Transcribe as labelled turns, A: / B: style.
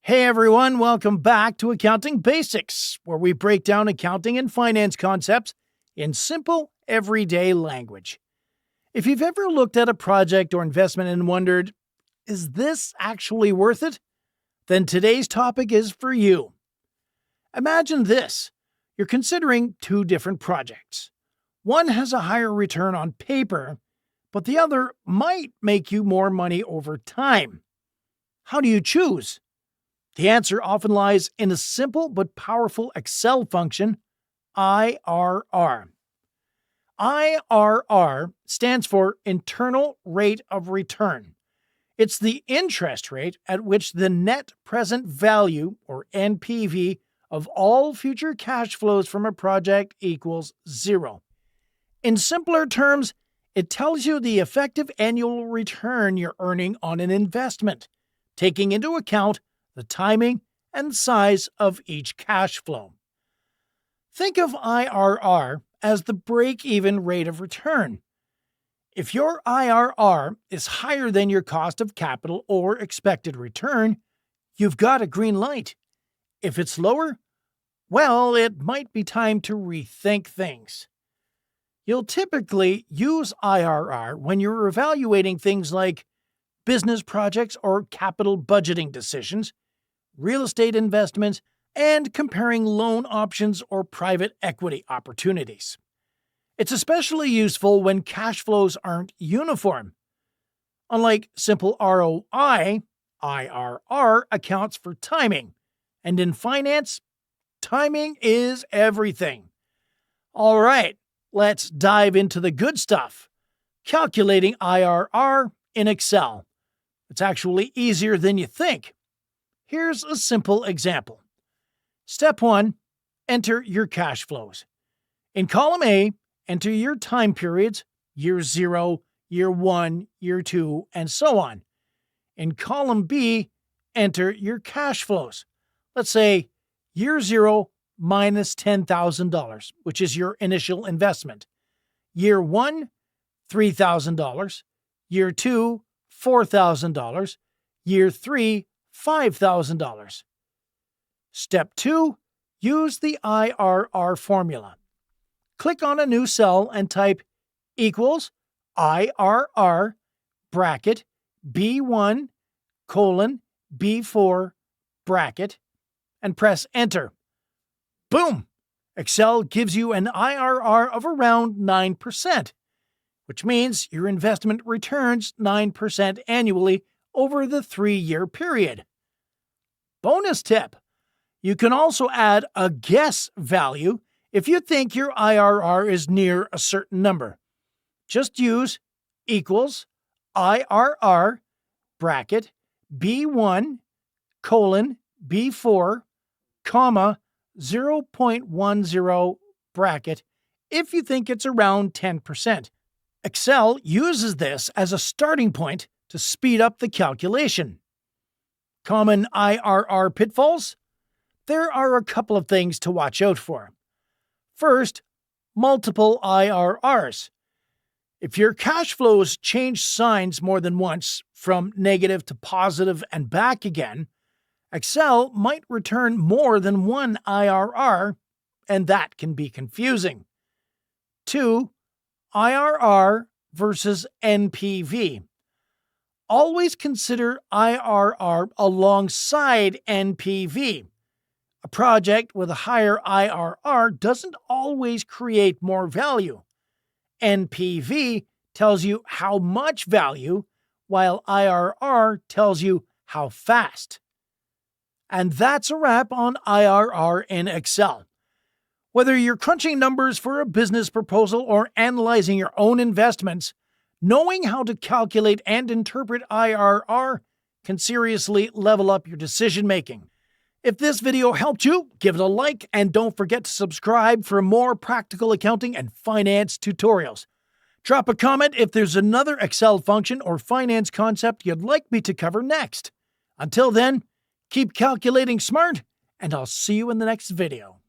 A: Hey everyone, welcome back to Accounting Basics, where we break down accounting and finance concepts in simple, everyday language. If you've ever looked at a project or investment and wondered, is this actually worth it? Then today's topic is for you. Imagine this. You're considering two different projects. One has a higher return on paper, but the other might make you more money over time. How do you choose? The answer often lies in a simple but powerful Excel function, IRR. IRR stands for Internal Rate of Return. It's the interest rate at which the net present value, or NPV, of all future cash flows from a project equals zero. In simpler terms, it tells you the effective annual return you're earning on an investment, taking into account the timing and size of each cash flow. Think of IRR as the break-even rate of return. If your IRR is higher than your cost of capital or expected return, you've got a green light. If it's lower, well, it might be time to rethink things. You'll typically use IRR when you're evaluating things like business projects or capital budgeting decisions, real estate investments, and comparing loan options or private equity opportunities. It's especially useful when cash flows aren't uniform. Unlike simple ROI, IRR accounts for timing, and in finance, timing is everything. All right, let's dive into the good stuff. Calculating IRR in Excel. It's actually easier than you think. Here's a simple example. Step 1. Enter your cash flows. In column A, enter your time periods, year 0, year 1, year 2, and so on. In column B, enter your cash flows. Let's say year 0 minus $10,000, which is your initial investment. Year 1, $3,000. Year 2, $4,000. Year 3, $5,000. Step 2. Use the IRR formula. Click on a new cell and type equals IRR bracket B1 colon B4 bracket and press enter. Boom! Excel gives you an IRR of around 9%, which means your investment returns 9% annually over the 3-year period. Bonus tip. You can also add a guess value if you think your IRR is near a certain number. Just use equals IRR bracket B1 colon B4 comma 0.10 bracket if you think it's around 10%. Excel uses this as a starting point to speed up the calculation. Common IRR pitfalls? There are a couple of things to watch out for. First, multiple IRRs. If your cash flows change signs more than once, from negative to positive and back again, Excel might return more than one IRR, and that can be confusing. 2. IRR versus NPV. Always consider IRR alongside NPV. A project with a higher IRR doesn't always create more value. NPV tells you how much value, while IRR tells you how fast. And that's a wrap on IRR in Excel. Whether you're crunching numbers for a business proposal or analyzing your own investments, knowing how to calculate and interpret IRR can seriously level up your decision-making. If this video helped you, give it a like and don't forget to subscribe for more practical accounting and finance tutorials. Drop a comment if there's another Excel function or finance concept you'd like me to cover next. Until then, keep calculating smart, and I'll see you in the next video.